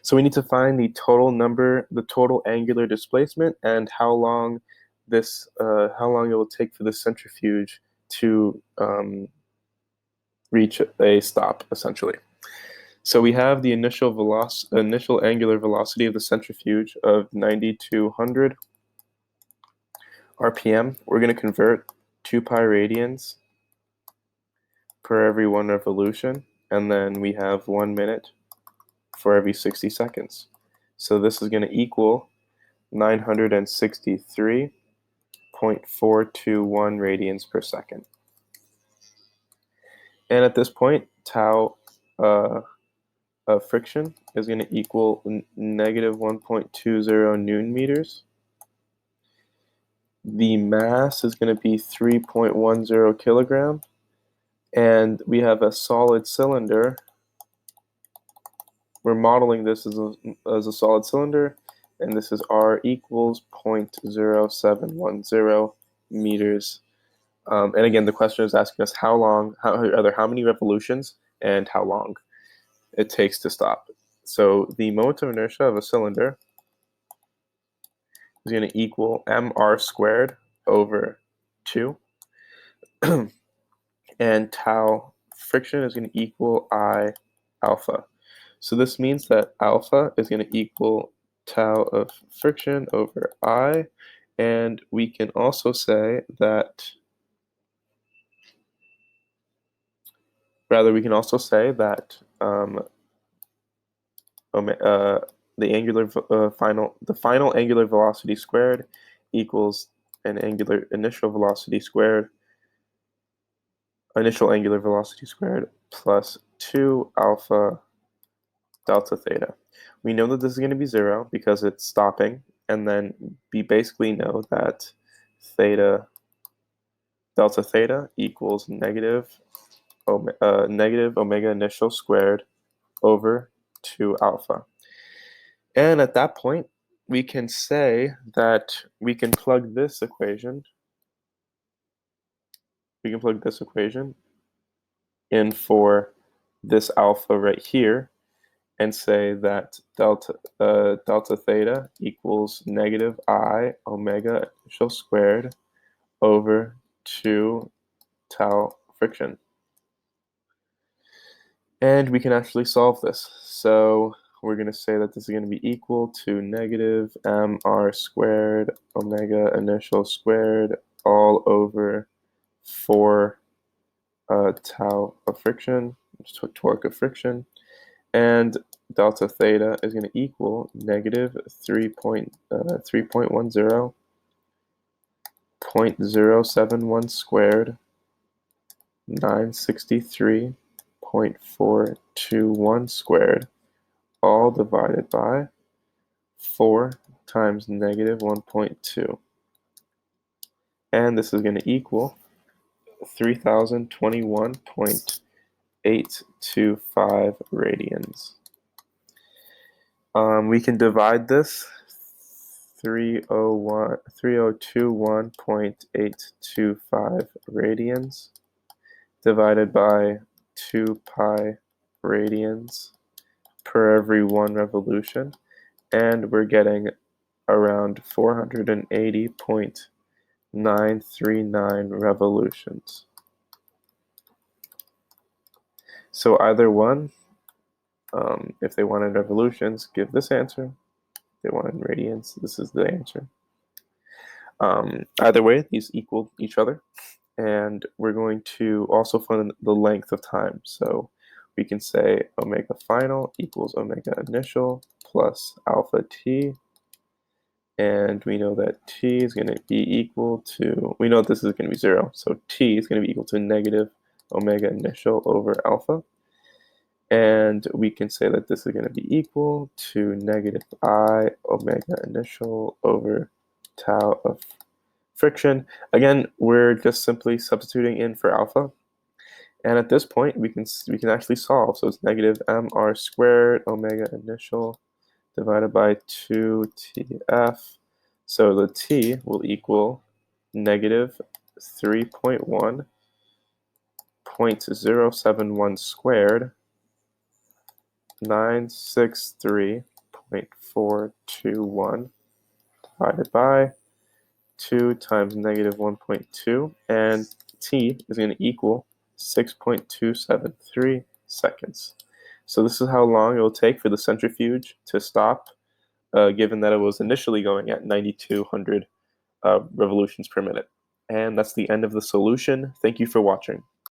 So we need to find the total number, the total angular displacement, and how long it will take for the centrifuge to reach a stop, essentially. So we have the initial angular velocity of the centrifuge of 9,200 RPM. We're going to convert 2 pi radians per every 1 revolution, and then we have 1 minute for every 60 seconds. So this is going to equal 963.421 radians per second. And at this point, tau of friction is going to equal negative 1.20 Newton meters. The mass is going to be 3.10 kilogram. And we have a solid cylinder. We're modeling this as a solid cylinder, and this is R equals 0.0710 meters. And again, the question is asking us how many revolutions and how long it takes to stop. So the moment of inertia of a cylinder is going to equal mr squared over 2. And tau friction is going to equal I alpha. So this means that alpha is going to equal tau of friction over I, and we can also say that, the final angular velocity squared equals an initial angular velocity squared plus 2 alpha delta theta. We know that this is going to be 0 because it's stopping, and then we basically know that delta theta equals negative omega initial squared over 2 alpha. And at that point, we can say that we can plug this equation in for this alpha right here, and say that delta theta equals negative I omega initial squared over 2 tau friction. And we can actually solve this. So we're going to say that this is going to be equal to negative mr squared omega initial squared all over 4 tau of friction, torque of friction. And delta theta is going to equal negative 3.071 squared 963.421 squared, all divided by 4 times negative 1.2. And this is going to equal 3021.825 radians. We can divide this 3021.825 radians divided by 2 pi radians per every 1 revolution, and we're getting around 480.939 revolutions. So either one, if they wanted revolutions, give this answer. If they wanted radians, this is the answer. Either way, these equal each other. And we're going to also find the length of time. So we can say omega final equals omega initial plus alpha t. And we know that t is going to be equal to, we know this is going to be 0. So t is going to be equal to negative omega initial over alpha. And we can say that this is going to be equal to negative I omega initial over tau of friction. Again, we're just simply substituting in for alpha. And at this point, we can actually solve. So it's negative mr squared omega initial divided by 2tf. So the t will equal negative 3.1.071 squared 963.421 0.421 divided by 2 times negative 1.2, and t is going to equal 6.273 seconds. So this is how long it will take for the centrifuge to stop, given that it was initially going at 9,200 revolutions per minute. And that's the end of the solution. Thank you for watching.